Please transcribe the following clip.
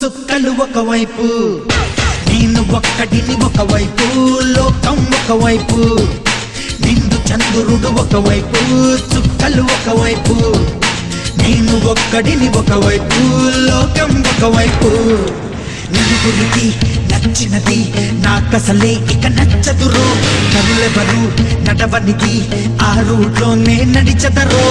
చుక్కలు ఒకవైపు నేను ఒక్కడిని ఒకవైపు లోకం ఒకవైపు నిండు చంద్రుడు ఒకవైపు చుక్కలు ఒకవైపు నేను ఒక్కడిని ఒకవైపు లోకం ఒకవైపు నలుగురికి నచ్చినది నాకసలే ఇక నచ్చదురో కరులెవరు నడవనిది ఆ రూట్లోనే నడిచదరో